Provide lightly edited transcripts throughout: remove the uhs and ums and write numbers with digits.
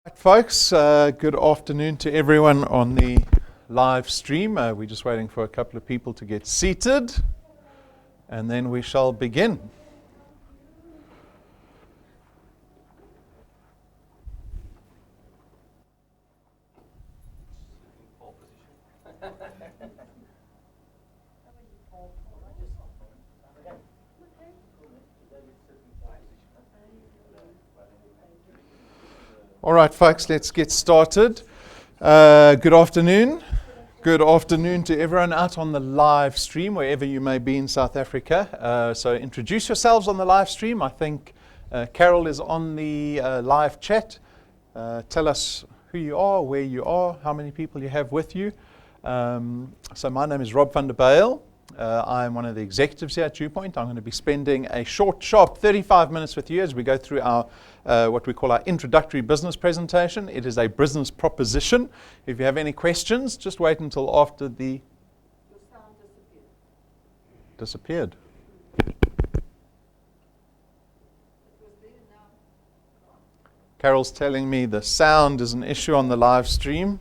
Right, folks, good afternoon to everyone on the live stream. We're just waiting for a couple of people to get seated, and then we shall begin. All right, folks, let's get started. Good afternoon. Good afternoon to everyone out on the live stream, wherever you may be in South Africa. So introduce yourselves on the live stream. I think Carol is on the live chat. Tell us who you are, where you are, how many people you have with you. So my name is Rob van der Bijl. I'm one of the executives here at DuePoint. I'm going to be spending a short, sharp 35 minutes with you as we go through our what we call our introductory business presentation. It is a business proposition. If you have any questions, just wait until after the... Your sound disappeared. Disappeared. It was there now. Carol's telling me the sound is an issue on the live stream.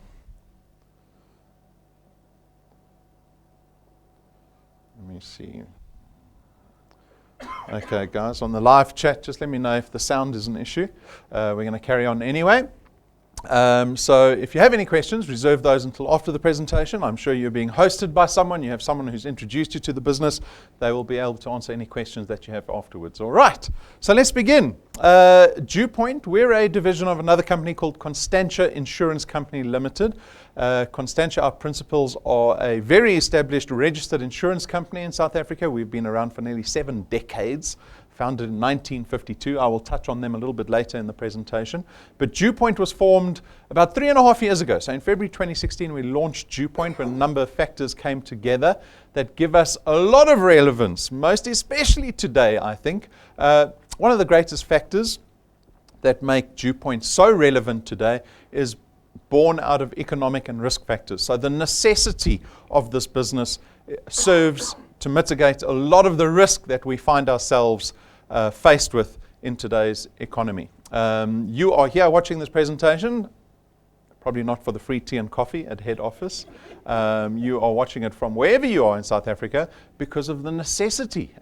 Let me see. Okay, guys, on the live chat, just let me know if the sound is an issue. We're going to carry on anyway. So if you have any questions, reserve those until after the presentation. I'm sure you're being hosted by someone. You have someone who's introduced you to the business. They will be able to answer any questions that you have afterwards. All right, so let's begin. DuePoint, we're a division of another company called Constantia Insurance Company Limited. Constantia, our principals, are a very established registered insurance company in South Africa. We've been around for nearly 7 decades. Founded in 1952. I will touch on them a little bit later in the presentation. But DuePoint was formed about 3.5 years ago. So in February 2016, we launched DuePoint when a number of factors came together that give us a lot of relevance, most especially today, I think. One of the greatest factors that make DuePoint so relevant today is born out of economic and risk factors. So the necessity of this business serves to mitigate a lot of the risk that we find ourselves faced with in today's economy. You are here watching this presentation, probably not for the free tea and coffee at head office. You are watching it from wherever you are in South Africa because of the necessity,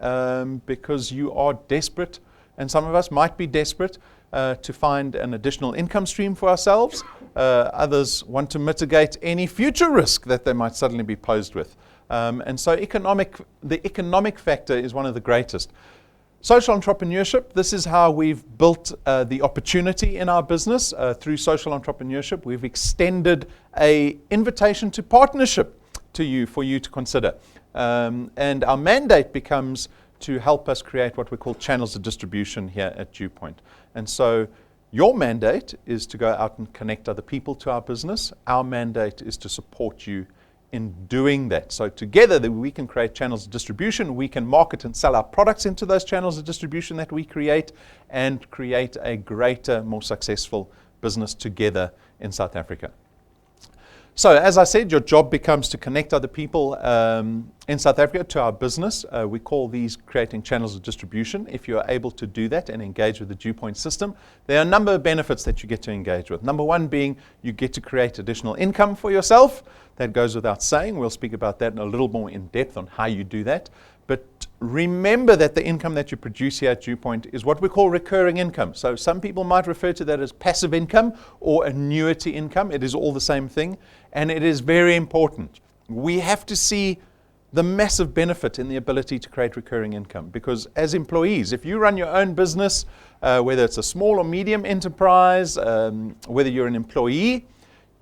because you are desperate, and some of us might be desperate to find an additional income stream for ourselves. Others want to mitigate any future risk that they might suddenly be posed with. And so the economic factor is one of the greatest. Social entrepreneurship, this is how we've built the opportunity in our business. Through social entrepreneurship, we've extended an invitation to partnership to you for you to consider. And our mandate becomes to help us create what we call channels of distribution here at DuePoint. And so your mandate is to go out and connect other people to our business. Our mandate is to support you in doing that. So together that we can create channels of distribution, we can market and sell our products into those channels of distribution that we create and create a greater, more successful business together in South Africa. So as I said, your job becomes to connect other people in South Africa to our business. We call these creating channels of distribution. If you are able to do that and engage with the DuePoint system, there are a number of benefits that you get to engage with. Number one being you get to create additional income for yourself. That goes without saying. We'll speak about that in a little more in depth on how you do that. But remember that the income that you produce here at DuePoint is what we call recurring income. So some people might refer to that as passive income or annuity income. It is all the same thing. And it is very important. We have to see the massive benefit in the ability to create recurring income. Because as employees, if you run your own business, whether it's a small or medium enterprise, whether you're an employee,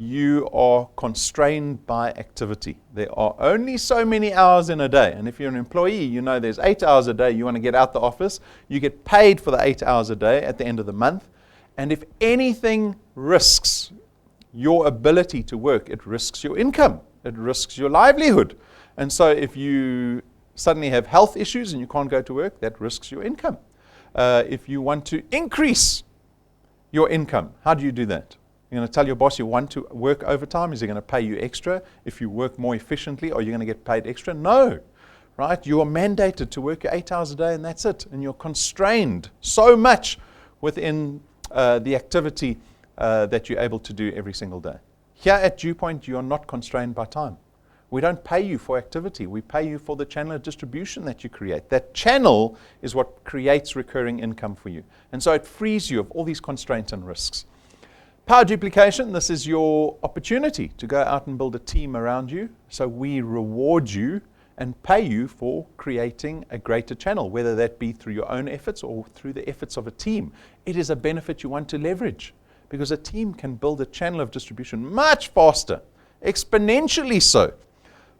you are constrained by activity. There are only so many hours in a day. And if you're an employee, you know there's 8 hours a day. You want to get out the office. You get paid for the 8 hours a day at the end of the month. And if anything risks your ability to work, it risks your income. It risks your livelihood. And so if you suddenly have health issues and you can't go to work, that risks your income. If you want to increase your income, how do you do that? You're going to tell your boss you want to work overtime. Is he going to pay you extra? If you work more efficiently, are you going to get paid extra? No, right? You are mandated to work 8 hours a day and that's it. And you're constrained so much within the activity that you're able to do every single day. Here at DuePoint, you are not constrained by time. We don't pay you for activity. We pay you for the channel of distribution that you create. That channel is what creates recurring income for you. And so it frees you of all these constraints and risks. Power duplication, this is your opportunity to go out and build a team around you. So we reward you and pay you for creating a greater channel, whether that be through your own efforts or through the efforts of a team. It is a benefit you want to leverage because a team can build a channel of distribution much faster, exponentially so,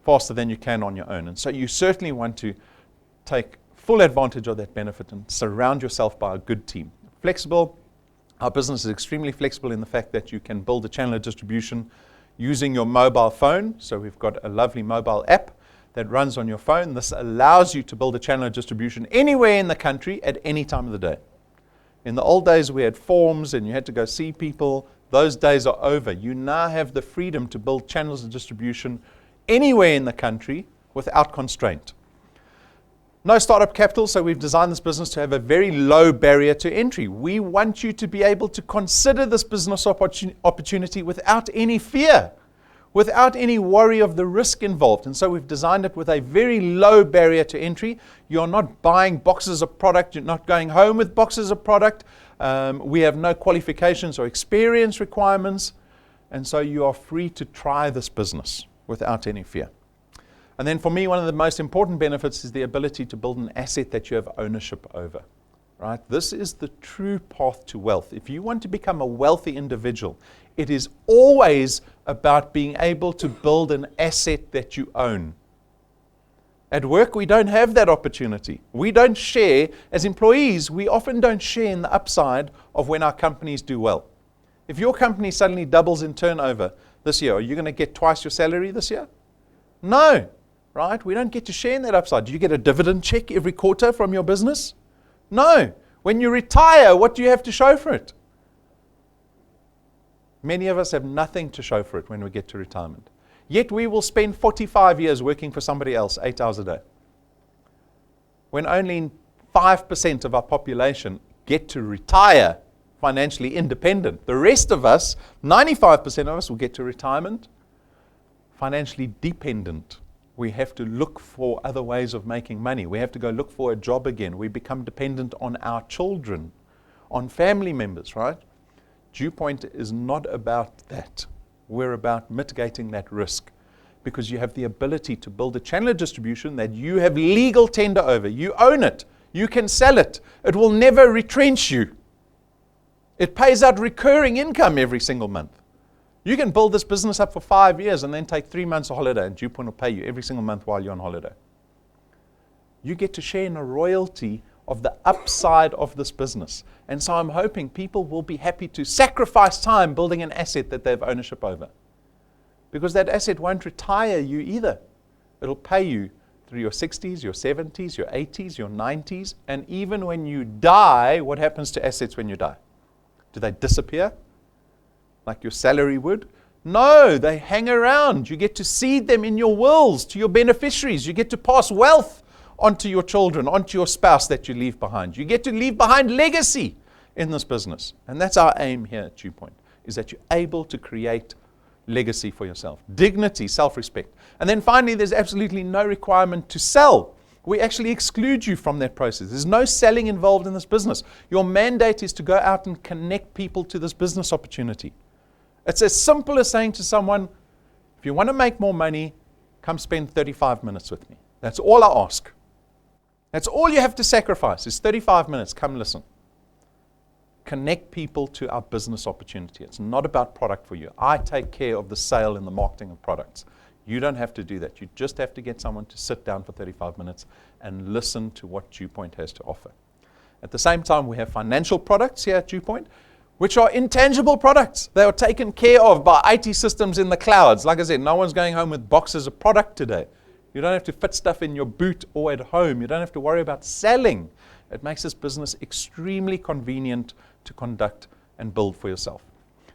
faster than you can on your own. And so you certainly want to take full advantage of that benefit and surround yourself by a good team. Flexible. Our business is extremely flexible in the fact that you can build a channel of distribution using your mobile phone. So we've got a lovely mobile app that runs on your phone. This allows you to build a channel of distribution anywhere in the country at any time of the day. In the old days, we had forms and you had to go see people. Those days are over. You now have the freedom to build channels of distribution anywhere in the country without constraint. No startup capital, so we've designed this business to have a very low barrier to entry. We want you to be able to consider this business opportunity without any fear, without any worry of the risk involved. And so we've designed it with a very low barrier to entry. You're not buying boxes of product. You're not going home with boxes of product. We have no qualifications or experience requirements. And so you are free to try this business without any fear. And then for me, one of the most important benefits is the ability to build an asset that you have ownership over. Right? This is the true path to wealth. If you want to become a wealthy individual, it is always about being able to build an asset that you own. At work, we don't have that opportunity. We don't share. As employees, we often don't share in the upside of when our companies do well. If your company suddenly doubles in turnover this year, are you going to get twice your salary this year? No. Right? We don't get to share in that upside. Do you get a dividend check every quarter from your business? No. When you retire, what do you have to show for it? Many of us have nothing to show for it when we get to retirement. Yet we will spend 45 years working for somebody else, 8 hours a day. When only 5% of our population get to retire financially independent. The rest of us, 95% of us, will get to retirement financially dependent. We have to look for other ways of making money. We have to go look for a job again. We become dependent on our children, on family members, right? DuePoint is not about that. We're about mitigating that risk because you have the ability to build a channel of distribution that you have legal tender over. You own it. You can sell it. It will never retrench you. It pays out recurring income every single month. You can build this business up for 5 years and then take 3 months of holiday, and DuePoint will pay you every single month while you're on holiday. You get to share in a royalty of the upside of this business. And so I'm hoping people will be happy to sacrifice time building an asset that they have ownership over. Because that asset won't retire you either. It'll pay you through your 60s, your 70s, your 80s, your 90s, and even when you die, what happens to assets when you die? Do they disappear? Like your salary would? No, they hang around. You get to seed them in your wills to your beneficiaries. You get to pass wealth onto your children, onto your spouse that you leave behind. You get to leave behind legacy in this business. And that's our aim here at DuePoint, is that you're able to create legacy for yourself. Dignity, self-respect. And then finally, there's absolutely no requirement to sell. We actually exclude you from that process. There's no selling involved in this business. Your mandate is to go out and connect people to this business opportunity. It's as simple as saying to someone, if you want to make more money, come spend 35 minutes with me. That's all I ask. That's all you have to sacrifice is 35 minutes. Come listen. Connect people to our business opportunity. It's not about product for you. I take care of the sale and the marketing of products. You don't have to do that. You just have to get someone to sit down for 35 minutes and listen to what DuePoint has to offer. At the same time, we have financial products here at DuePoint, which are intangible products. They are taken care of by IT systems in the clouds. Like I said, no one's going home with boxes of product today. You don't have to fit stuff in your boot or at home. You don't have to worry about selling. It makes this business extremely convenient to conduct and build for yourself.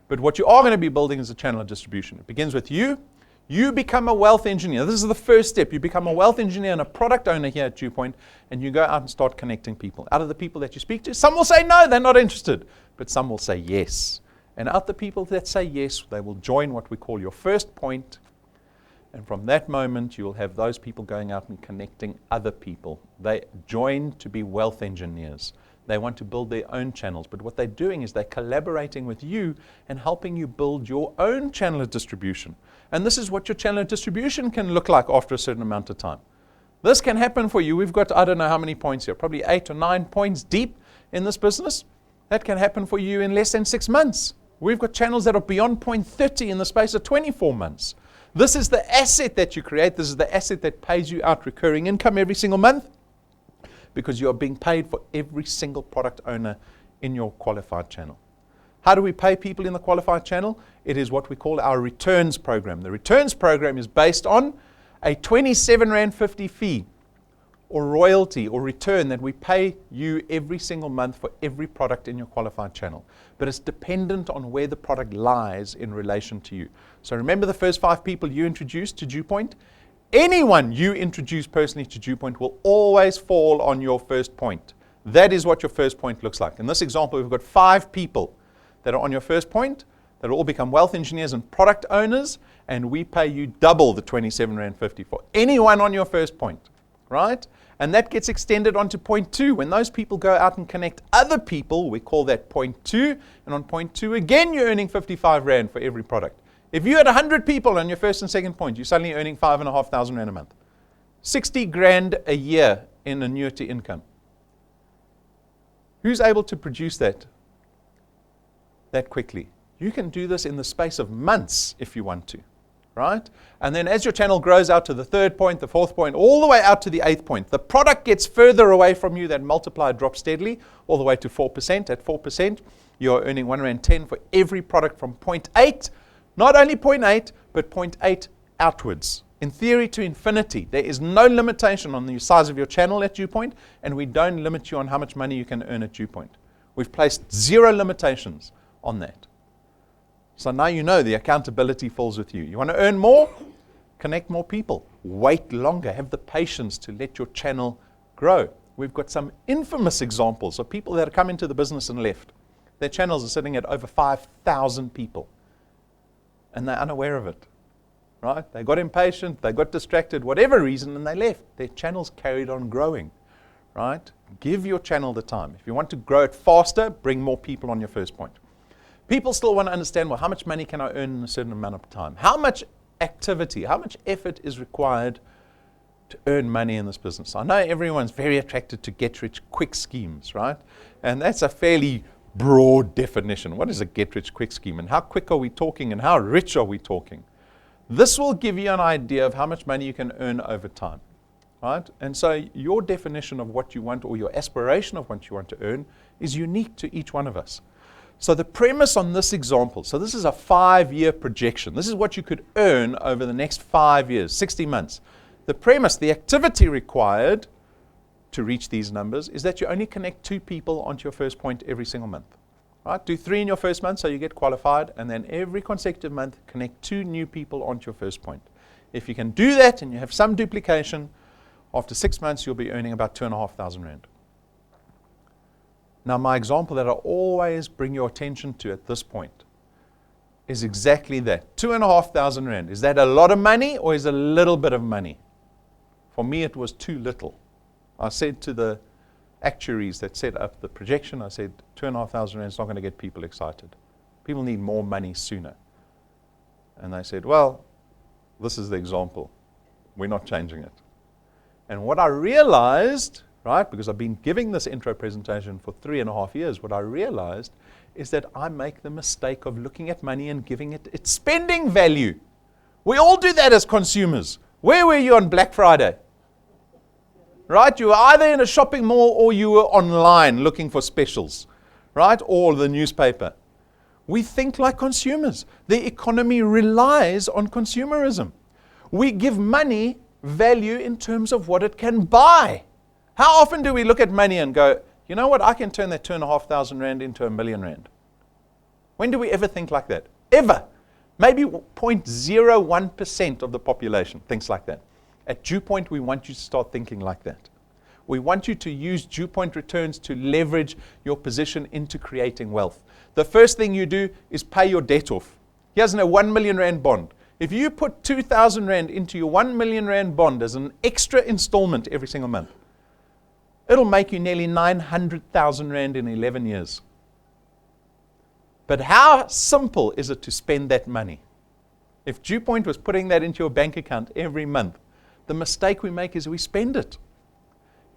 But what you are going to be building is a channel of distribution. It begins with you. You become a wealth engineer. This is the first step. You become a wealth engineer and a product owner here at DuePoint, and you go out and start connecting people. Out of the people that you speak to, some will say no, they're not interested. But some will say yes. And out the people that say yes, they will join what we call your first point. And from that moment, you will have those people going out and connecting other people. They join to be wealth engineers. They want to build their own channels. But what they're doing is they're collaborating with you and helping you build your own channel of distribution. And this is what your channel of distribution can look like after a certain amount of time. This can happen for you. We've got, I don't know how many points here, probably 8 or 9 points deep in this business. That can happen for you in less than 6 months. We've got channels that are beyond point 30 in the space of 24 months. This is the asset that you create. This is the asset that pays you out recurring income every single month, because you are being paid for every single product owner in your qualified channel. How do we pay people in the qualified channel? It is what we call our returns program. The returns program is based on a 27 Rand 50 fee or royalty or return that we pay you every single month for every product in your qualified channel. But it's dependent on where the product lies in relation to you. So remember the first 5 people you introduced to DuePoint? Anyone you introduce personally to DuePoint will always fall on your first point. That is what your first point looks like. In this example, we've got 5 people that are on your first point that will all become wealth engineers and product owners, and we pay you double the 27 Rand 50 for anyone on your first point, right? And that gets extended onto point 2. When those people go out and connect other people, we call that point 2. And on point 2, again, you're earning 55 Rand for every product. If you had 100 people on your first and second point, you're suddenly earning 5,500 Rand a month. 60 grand a year in annuity income. Who's able to produce that quickly? You can do this in the space of months if you want to, right? And then as your channel grows out to the 3rd point, the 4th point, all the way out to the 8th point, the product gets further away from you. That multiplier drops steadily all the way to 4%. At 4%, you're earning 1 Rand 10 for every product from point 8. Not only point 8, but point 8 outwards. In theory to infinity. There is no limitation on the size of your channel at DuePoint, and we don't limit you on how much money you can earn at DuePoint. We've placed 0 limitations on that. So now you know the accountability falls with you. You want to earn more? Connect more people. Wait longer. Have the patience to let your channel grow. We've got some infamous examples of people that have come into the business and left. Their channels are sitting at over 5,000 people. And they're unaware of it, right? They got impatient, they got distracted, whatever reason, and they left. Their channels carried on growing, right? Give your channel the time. If you want to grow it faster, bring more people on your first point. People still want to understand, well, how much money can I earn in a certain amount of time? How much activity, how much effort is required to earn money in this business? I know everyone's very attracted to get-rich-quick schemes, right? And that's a fairly broad definition. What is a get-rich-quick scheme, and how quick are we talking, and how rich are we talking? This will give you an idea of how much money you can earn over time, right? And so your definition of what you want, or your aspiration of what you want to earn, is unique to each one of us. So the premise on this example, so this is a 5-year projection. This is what you could earn over the next 5 years, 60 months. The premise, the activity required to reach these numbers is that you only connect 2 people onto your first point every single month. Right? Do 3 in your first month so you get qualified, and then every consecutive month connect 2 new people onto your first point. If you can do that and you have some duplication, after 6 months you'll be earning about 2,500 Rand. Now my example that I always bring your attention to at this point is exactly that. 2,500 Rand. Is that a lot of money or is it a little bit of money? For me it was too little. I said to the actuaries that set up the projection, I said 2,500 Rand is not going to get people excited. People need more money sooner. And they said, well, this is the example. We're not changing it. And what I realized, right, because I've been giving this intro presentation for 3.5 years, what I realized is that I make the mistake of looking at money and giving it its spending value. We all do that as consumers. Where were you on Black Friday? Right? You were either in a shopping mall or you were online looking for specials, right? Or the newspaper. We think like consumers. The economy relies on consumerism. We give money value in terms of what it can buy. How often do we look at money and go, you know what, I can turn that 2,500 Rand into 1,000,000 Rand? When do we ever think like that? Ever. Maybe 0.01% of the population thinks like that. At DuePoint, we want you to start thinking like that. We want you to use DuePoint returns to leverage your position into creating wealth. The first thing you do is pay your debt off. Here's a 1 million rand bond. If you put 2,000 rand into your 1 million rand bond as an extra installment every single month, it'll make you nearly 900,000 rand in 11 years. But how simple is it to spend that money? If DuePoint was putting that into your bank account every month, the mistake we make is we spend it.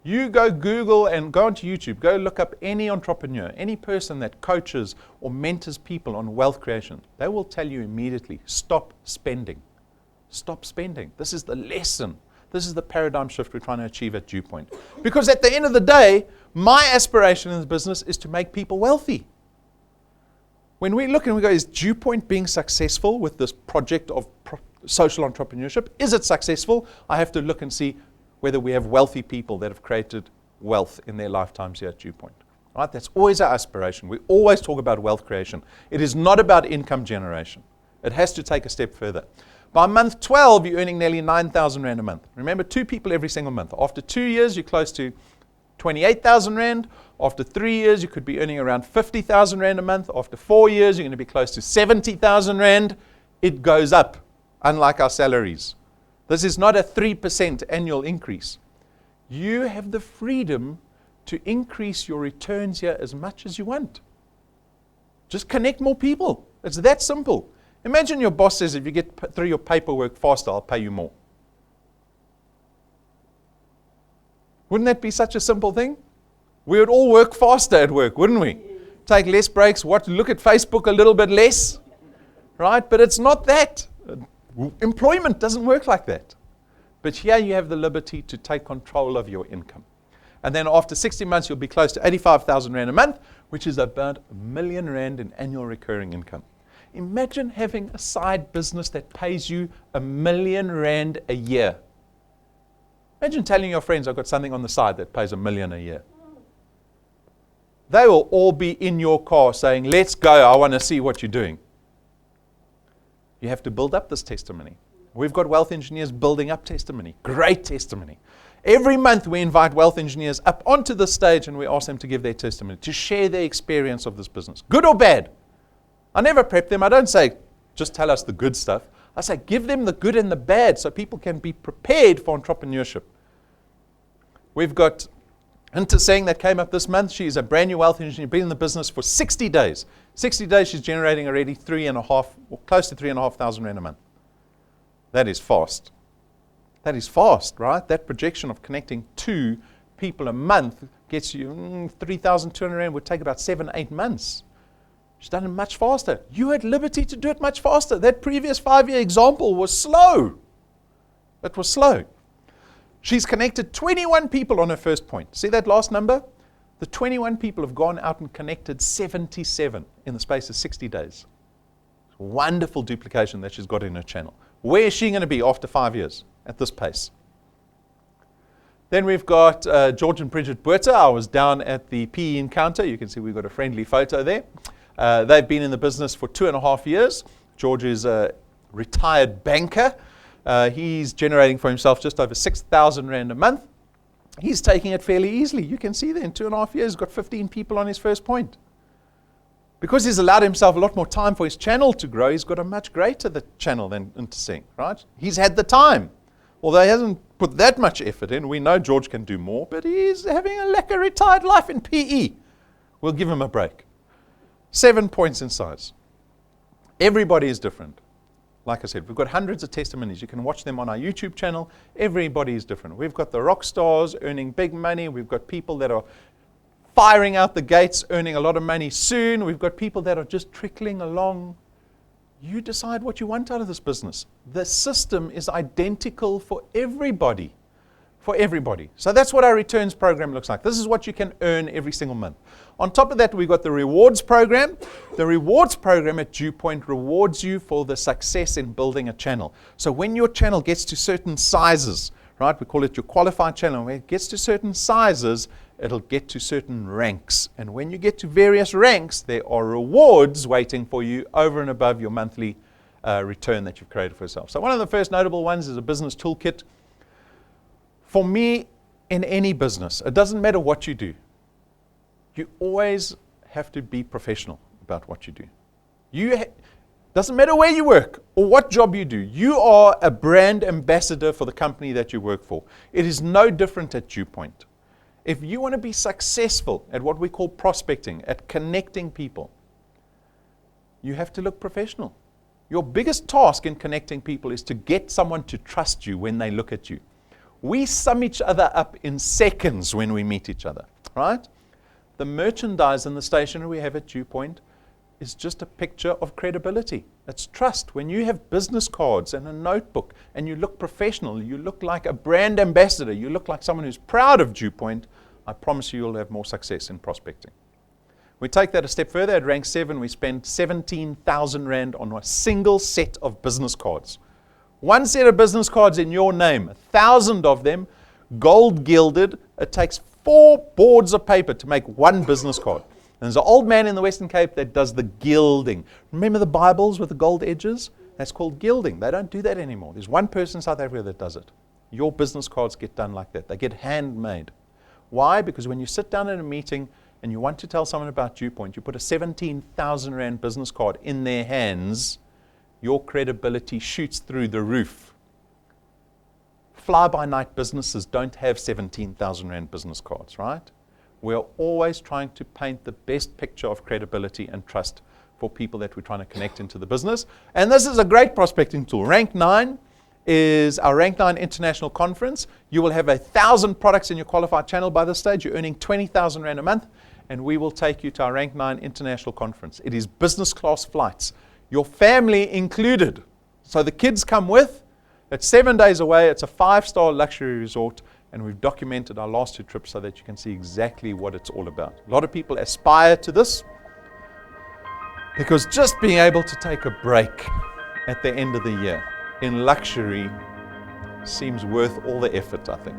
You go Google and go onto YouTube, go look up any entrepreneur, any person that coaches or mentors people on wealth creation. They will tell you immediately, stop spending. Stop spending. This is the lesson. This is the paradigm shift we're trying to achieve at DuePoint. Because at the end of the day, my aspiration in the business is to make people wealthy. When we look and we go, is DuePoint being successful with this project of social entrepreneurship? Is it successful? I have to look and see whether we have wealthy people that have created wealth in their lifetimes here at DuePoint. Right? That's always our aspiration. We always talk about wealth creation. It is not about income generation. It has to take a step further. By month 12, you're earning nearly 9,000 Rand a month. Remember, 2 people every single month. After 2 years, you're close to 28,000 Rand. After 3 years, you could be earning around 50,000 Rand a month. After 4 years, you're going to be close to 70,000 Rand. It goes up, unlike our salaries. This is not a 3% annual increase. You have the freedom to increase your returns here as much as you want. Just connect more people. It's that simple. Imagine your boss says, if you get through your paperwork faster, I'll pay you more. Wouldn't that be such a simple thing? We would all work faster at work, wouldn't we? Take less breaks, look at Facebook a little bit less, right? But it's not that. Employment doesn't work like that. But here you have the liberty to take control of your income. And then after 60 months, you'll be close to 85,000 Rand a month, which is about 1 million Rand in annual recurring income. Imagine having a side business that pays you 1 million Rand a year. Imagine telling your friends, I've got something on the side that pays 1 million a year. They will all be in your car saying, let's go, I want to see what you're doing. You have to build up this testimony. We've got wealth engineers building up testimony. Great testimony. Every month we invite wealth engineers up onto the stage and we ask them to give their testimony, to share their experience of this business. Good or bad? I never prep them. I don't say, just tell us the good stuff. I say, give them the good and the bad so people can be prepared for entrepreneurship. We've got Hinta Singh that came up this month. She's a brand new wealth engineer, been in the business for 60 days. 60 days, she's generating already 3.5, or close to 3,500 Rand a month. That is fast. That is fast, right? That projection of connecting 2 people a month gets you 3,200 Rand, would take about 7-8 months. She's done it much faster. You had liberty to do it much faster. That previous 5-year example was slow. It was slow. She's connected 21 people on her first point. See that last number? The 21 people have gone out and connected 77 in the space of 60 days. Wonderful duplication that she's got in her channel. Where is she going to be after 5 years at this pace? Then we've got George and Bridget Buerta. I was down at the PE encounter. You can see we've got a friendly photo there. They've been in the business for 2.5 years. George is a retired banker. He's generating for himself just over 6,000 Rand a month. He's taking it fairly easily. You can see that in 2.5 years, he's got 15 people on his first point. Because he's allowed himself a lot more time for his channel to grow, he's got a much greater channel than Hinta Singh, right? He's had the time. Although he hasn't put that much effort in, we know George can do more, but he's having a lekker retired life in PE. We'll give him a break. 7 points in size. Everybody is different. Like I said, we've got hundreds of testimonies. You can watch them on our YouTube channel. Everybody is different. We've got the rock stars earning big money. We've got people that are firing out the gates, earning a lot of money soon. We've got people that are just trickling along. You decide what you want out of this business. The system is identical for everybody. For everybody. So that's what our returns program looks like. This is what you can earn every single month. On top of that, we've got the rewards program. The rewards program at DuePoint rewards you for the success in building a channel. So when your channel gets to certain sizes, right, we call it your qualified channel. When it gets to certain sizes, it'll get to certain ranks. And when you get to various ranks, there are rewards waiting for you over and above your monthly return that you've created for yourself. So one of the first notable ones is a business toolkit. For me, in any business, it doesn't matter what you do, you always have to be professional about what you do. Doesn't matter where you work or what job you do, you are a brand ambassador for the company that you work for. It is no different at DuePoint. If you want to be successful at what we call prospecting, at connecting people, you have to look professional. Your biggest task in connecting people is to get someone to trust you when they look at you. We sum each other up in seconds when we meet each other, right? The merchandise and the stationery we have at DuePoint is just a picture of credibility. It's trust. When you have business cards and a notebook and you look professional, you look like a brand ambassador, you look like someone who's proud of DuePoint, I promise you, you'll have more success in prospecting. We take that a step further. At rank 7, we spend 17,000 Rand on a single set of business cards. One set of business cards in your name, 1,000 of them, gold gilded. It takes 4 boards of paper to make one business card. And there's an old man in the Western Cape that does the gilding. Remember the Bibles with the gold edges? That's called gilding. They don't do that anymore. There's one person in South Africa that does it. Your business cards get done like that. They get handmade. Why? Because when you sit down in a meeting and you want to tell someone about DuePoint, you put a 17,000 Rand business card in their hands, your credibility shoots through the roof. Fly-by-night businesses don't have 17,000 Rand business cards, right? We're always trying to paint the best picture of credibility and trust for people that we're trying to connect into the business. And this is a great prospecting tool. Rank 9 is our Rank 9 International Conference. You will have 1,000 products in your qualified channel by this stage. You're earning 20,000 Rand a month, and we will take you to our Rank 9 International Conference. It is business class flights, your family included. So the kids come with. It's 7 days away. It's a 5-star luxury resort, and we've documented our last 2 trips so that you can see exactly what it's all about. A lot of people aspire to this because just being able to take a break at the end of the year in luxury seems worth all the effort, I think.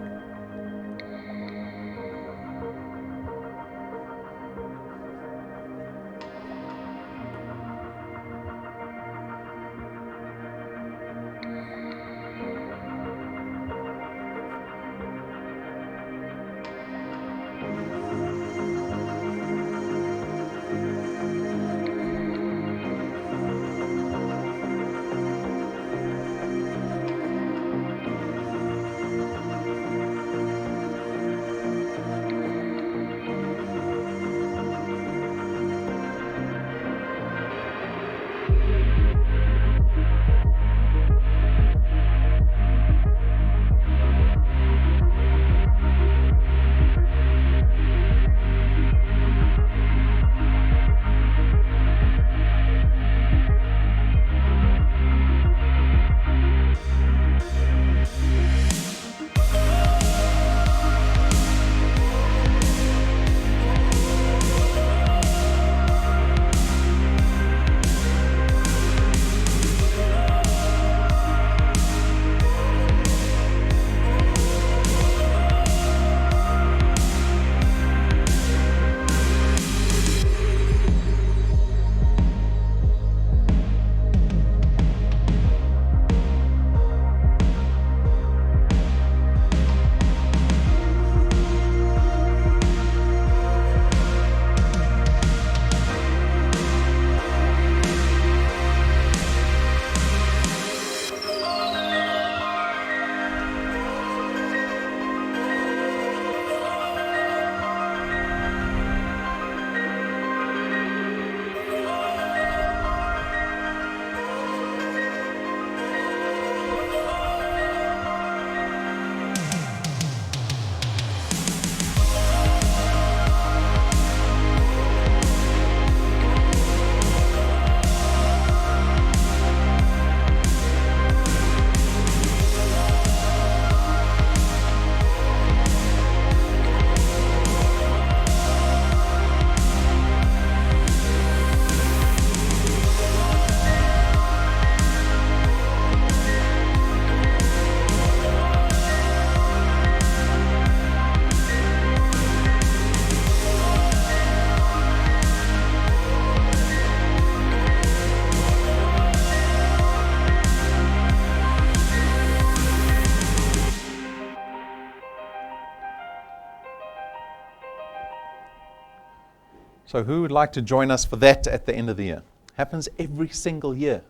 So who would like to join us for that at the end of the year? Happens every single year.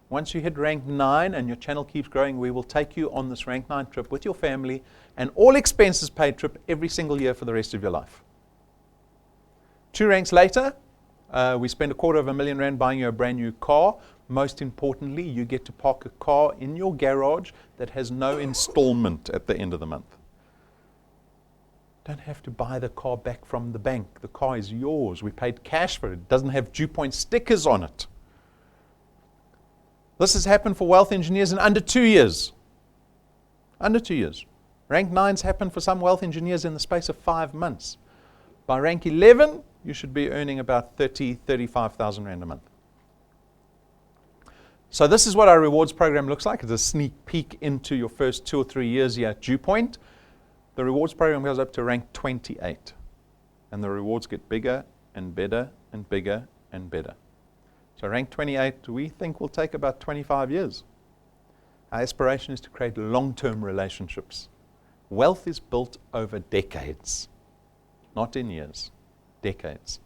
Once you hit rank 9 and your channel keeps growing, we will take you on this rank 9 trip with your family, an all expenses paid trip every single year for the rest of your life. 2 ranks later, we spend R250,000 buying you a brand new car. Most importantly, you get to park a car in your garage that has no installment at the end of the month. Don't have to buy the car back from the bank. The car is yours. We paid cash for it. It doesn't have DuePoint stickers on it. This has happened for wealth engineers in under 2 years. Under 2 years. Rank 9s happen for some wealth engineers in the space of 5 months. By rank 11, you should be earning about 35,000 Rand a month. So this is what our rewards program looks like. It's a sneak peek into your first 2 or 3 years here at DuePoint. The rewards program goes up to rank 28. And the rewards get bigger and better and bigger and better. So rank 28, we think will take about 25 years. Our aspiration is to create long-term relationships. Wealth is built over decades, not in years, decades.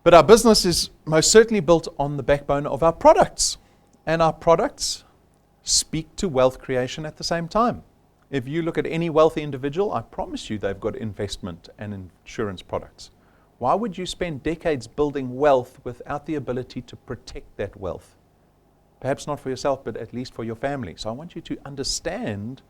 But our business is most certainly built on the backbone of our products. And our products speak to wealth creation at the same time. If you look at any wealthy individual, I promise you they've got investment and insurance products. Why would you spend decades building wealth without the ability to protect that wealth? Perhaps not for yourself, but at least for your family. So I want you to understand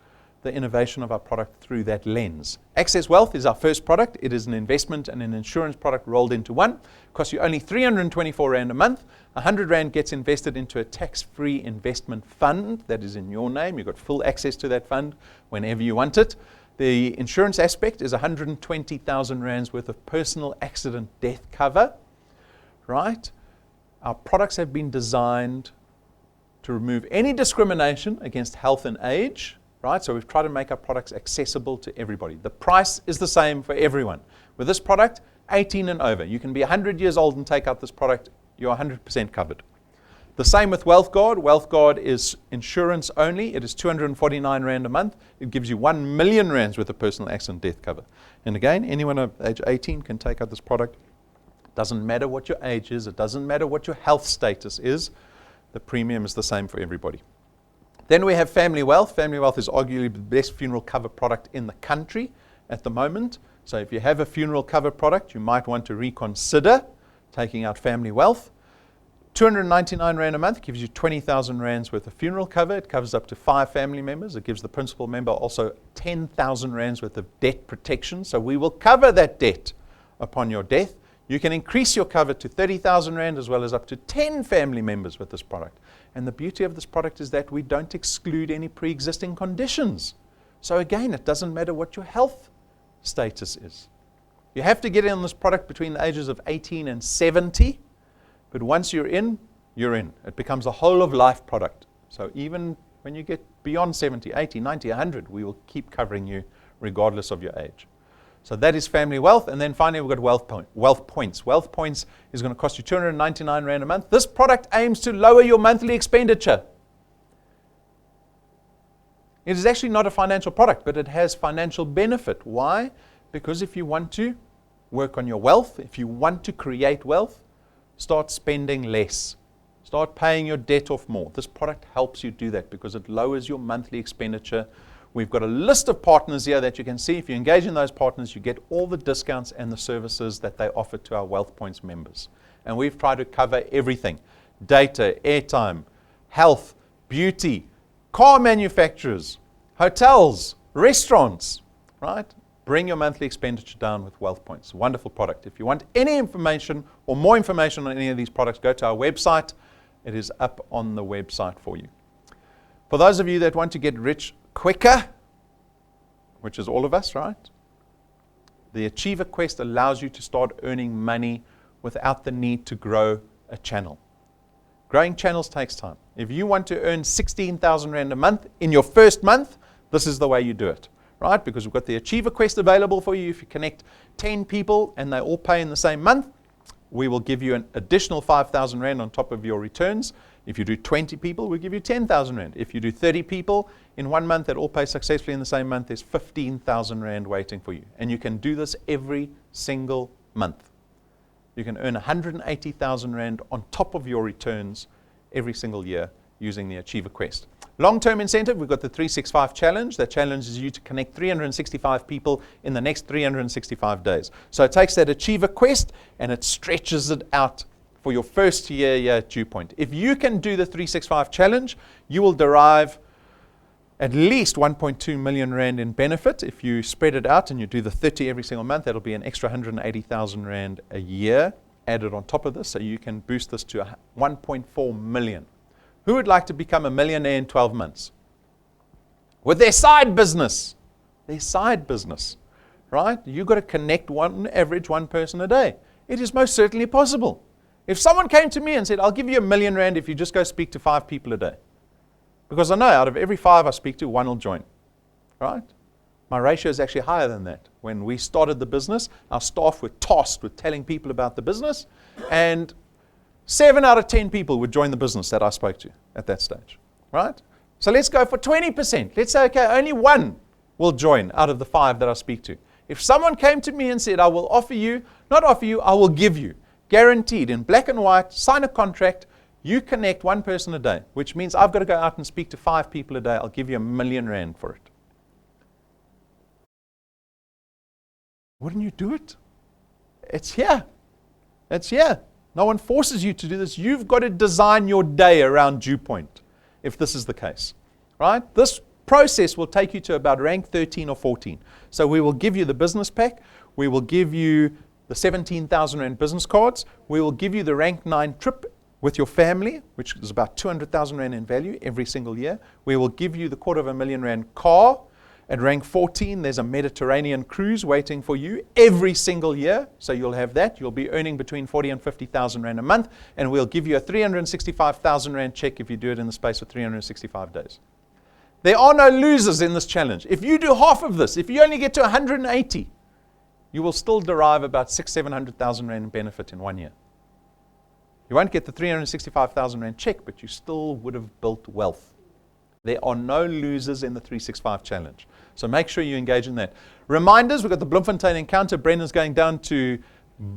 the innovation of our product through that lens. Access Wealth is our first product. It is an investment and an insurance product rolled into one. It costs you only 324 Rand a month. 100 Rand gets invested into a tax-free investment fund that is in your name. You've got full access to that fund whenever you want it. The insurance aspect is 120,000 Rands worth of personal accident death cover. Right? Our products have been designed to remove any discrimination against health and age. Right? So we've tried to make our products accessible to everybody. The price is the same for everyone. With this product, 18 and over. You can be 100 years old and take out this product. You're 100% covered. The same with WealthGuard. WealthGuard is insurance only. It is 249 Rand a month. It gives you 1 million Rands worth of personal accident death cover. And again, anyone of age 18 can take out this product. It doesn't matter what your age is. It doesn't matter what your health status is. The premium is the same for everybody. Then we have Family Wealth. Family Wealth is arguably the best funeral cover product in the country at the moment. So if you have a funeral cover product, you might want to reconsider taking out Family Wealth. 299 Rand a month gives you 20,000 Rands worth of funeral cover. It covers up to 5 family members. It gives the principal member also 10,000 Rands worth of debt protection. So we will cover that debt upon your death. You can increase your cover to 30,000 Rand as well as up to 10 family members with this product. And the beauty of this product is that we don't exclude any pre-existing conditions. So again, it doesn't matter what your health status is. You have to get in on this product between the ages of 18 and 70. But once you're in, you're in. It becomes a whole of life product. So even when you get beyond 70, 80, 90, 100, we will keep covering you regardless of your age. So that is Family Wealth. And then finally, we've got Wealth Points. Wealth Points is going to cost you 299 Rand a month. This product aims to lower your monthly expenditure. It is actually not a financial product, but it has financial benefit. Why? Because if you want to work on your wealth, if you want to create wealth, start spending less. Start paying your debt off more. This product helps you do that because it lowers your monthly expenditure. We've got a list of partners here that you can see. If you engage in those partners, you get all the discounts and the services that they offer to our Wealth Points members. And we've tried to cover everything. Data, airtime, health, beauty, car manufacturers, hotels, restaurants, right? Bring your monthly expenditure down with Wealth Points. Wonderful product. If you want any information or more information on any of these products, go to our website. It is up on the website for you. For those of you that want to get rich quicker, which is all of us, right? The Achiever Quest allows you to start earning money without the need to grow a channel. Growing channels takes time. If you want to earn 16,000 Rand a month in your first month, this is the way you do it, right? Because we've got the Achiever Quest available for you. If you connect 10 people and they all pay in the same month, we will give you an additional 5,000 Rand on top of your returns. If you do 20 people, we'll give you 10,000 Rand. If you do 30 people in 1 month that all pay successfully in the same month, there's 15,000 Rand waiting for you. And you can do this every single month. You can earn 180,000 Rand on top of your returns every single year using the Achiever Quest. Long-term incentive, we've got the 365 challenge. That challenges you to connect 365 people in the next 365 days. So it takes that Achiever Quest and it stretches it out for your first year here at DuePoint. If you can do the 365 challenge, you will derive at least 1.2 million Rand in benefit. If you spread it out and you do the 30 every single month, that'll be an extra 180,000 Rand a year added on top of this, so you can boost this to 1.4 million. Who would like to become a millionaire in 12 months? With their side business. Their side business, right? You've got to connect on average one person a day. It is most certainly possible. If someone came to me and said, I'll give you 1 million Rand if you just go speak to 5 people a day. Because I know out of every 5 I speak to, 1 will join, right? My ratio is actually higher than that. When we started the business, our staff were tasked with telling people about the business, and 7 out of 10 people would join the business that I spoke to at that stage, right? So let's go for 20%. Let's say, okay, only 1 will join out of the 5 that I speak to. If someone came to me and said, I will offer you, not offer you, I will give you, guaranteed in black and white, sign a contract, you connect 1 person a day, which means I've got to go out and speak to 5 people a day. I'll give you 1 million Rand for it. Wouldn't you do it? It's here. It's here. No one forces you to do this. You've got to design your day around DuePoint, if this is the case, right? This process will take you to about rank 13 or 14. So we will give you the business pack. We will give you the 17,000 Rand business cards. We will give you the rank 9 trip with your family, which is about 200,000 Rand in value every single year. We will give you the 250,000 Rand car. At rank 14, there's a Mediterranean cruise waiting for you every single year. So you'll have that. You'll be earning between 40 and 50,000 Rand a month. And we'll give you a 365,000 Rand check if you do it in the space of 365 days. There are no losers in this challenge. If you do half of this, if you only get to 180, you will still derive about 600,000-700,000 Rand in benefit in 1 year. You won't get the 365,000 Rand check, but you still would have built wealth. There are no losers in the 365 challenge. So make sure you engage in that. Reminders, we've got the Bloemfontein encounter. Brendan's going down to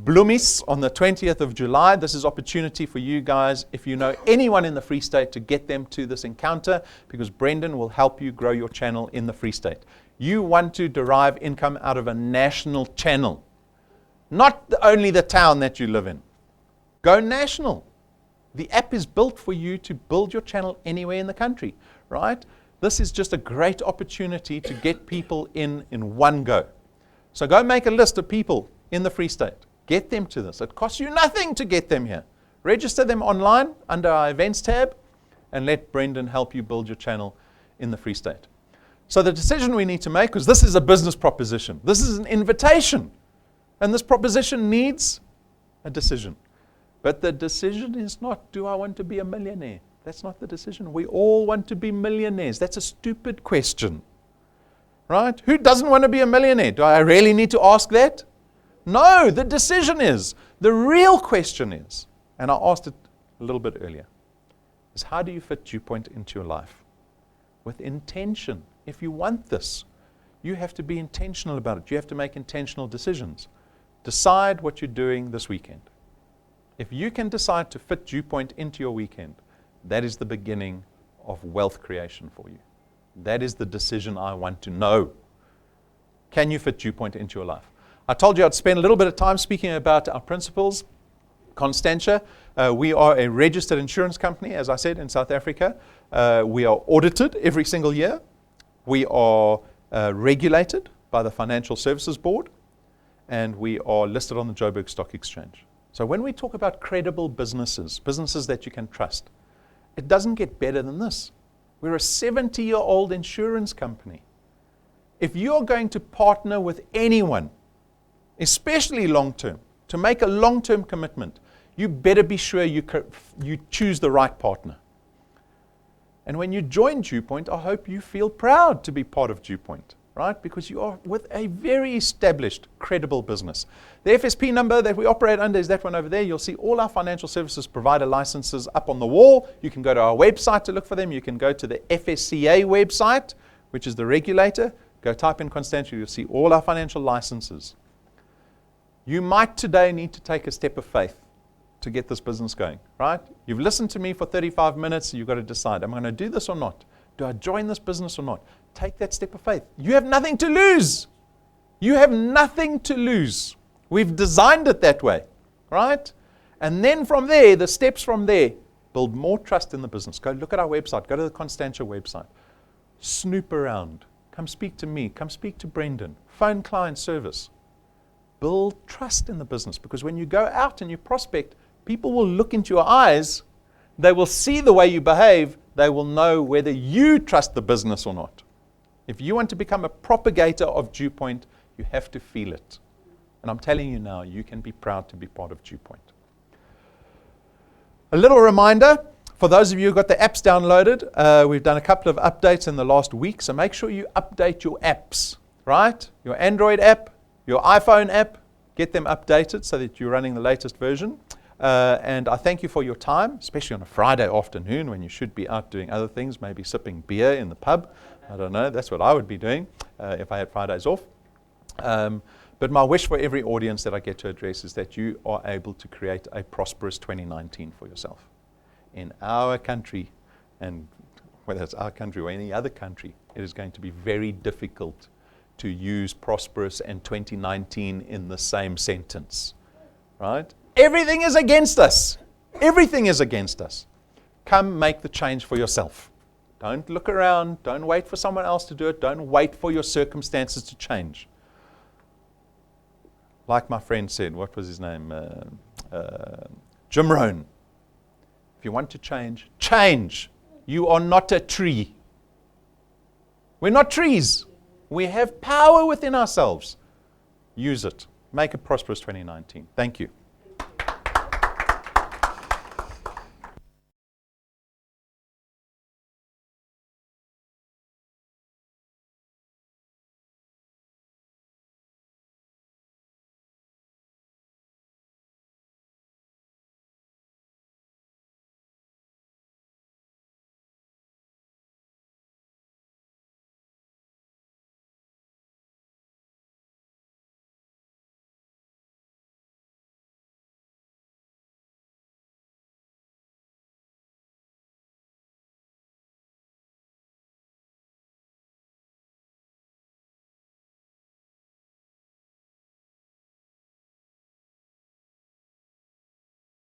Bloemies on the 20th of July. This is opportunity for you guys, if you know anyone in the Free State, to get them to this encounter, because Brendan will help you grow your channel in the Free State. You want to derive income out of a national channel, not only the town that you live in. Go national. The app is built for you to build your channel anywhere in the country, right? This is just a great opportunity to get people in one go. So go make a list of people in the Free State. Get them to this. It costs you nothing to get them here. Register them online under our events tab and let Brendan help you build your channel in the Free State. So the decision we need to make, because this is a business proposition. This is an invitation. And this proposition needs a decision. But the decision is not, do I want to be a millionaire? That's not the decision. We all want to be millionaires. That's a stupid question, right? Who doesn't want to be a millionaire? Do I really need to ask that? No, the decision is. The real question is, and I asked it a little bit earlier, is how do you fit DuePoint into your life? With intention. If you want this, you have to be intentional about it. You have to make intentional decisions. Decide what you're doing this weekend. If you can decide to fit DuePoint into your weekend, that is the beginning of wealth creation for you. That is the decision I want to know. Can you fit DuePoint into your life? I told you I'd spend a little bit of time speaking about our principles. Constantia, we are a registered insurance company, as I said, in South Africa. We are audited every single year. We are regulated by the Financial Services Board, and we are listed on the Joburg Stock Exchange. So when we talk about credible businesses, businesses that you can trust, it doesn't get better than this. We're a 70-year-old insurance company. If you're going to partner with anyone, especially long-term, to make a long-term commitment, you better be sure you choose the right partner. And when you join DuePoint, I hope you feel proud to be part of DuePoint, right? Because you are with a very established, credible business. The FSP number that we operate under is that one over there. You'll see all our financial services provider licenses up on the wall. You can go to our website to look for them. You can go to the FSCA website, which is the regulator. Go type in Constantia. You'll see all our financial licenses. You might today need to take a step of faith to get this business going, right? You've listened to me for 35 minutes. You've got to decide, am I going to do this or not? Do I join this business or not? Take that step of faith. You have nothing to lose. You have nothing to lose. We've designed it that way, right? And then from there, the steps from there, build more trust in the business. Go look at our website. Go to the Constantia website. Snoop around. Come speak to me. Come speak to Brendan. Phone client service. Build trust in the business, because when you go out and you prospect, people will look into your eyes. They will see the way you behave. They will know whether you trust the business or not. If you want to become a propagator of DuePoint, you have to feel it. And I'm telling you now, you can be proud to be part of DuePoint. A little reminder, for those of you who got the apps downloaded, we've done a couple of updates in the last week, so make sure you update your apps, right? Your Android app, your iPhone app, get them updated so that you're running the latest version. And I thank you for your time, especially on a Friday afternoon when you should be out doing other things, maybe sipping beer in the pub. I don't know, that's what I would be doing if I had Fridays off. But my wish for every audience that I get to address is that you are able to create a prosperous 2019 for yourself. In our country, and whether it's our country or any other country, it is going to be very difficult to use prosperous and 2019 in the same sentence, right? Everything is against us. Everything is against us. Come make the change for yourself. Don't look around. Don't wait for someone else to do it. Don't wait for your circumstances to change. Like my friend said, what was his name? Jim Rohn. If you want to change, change. You are not a tree. We're not trees. We have power within ourselves. Use it. Make it prosperous 2019. Thank you.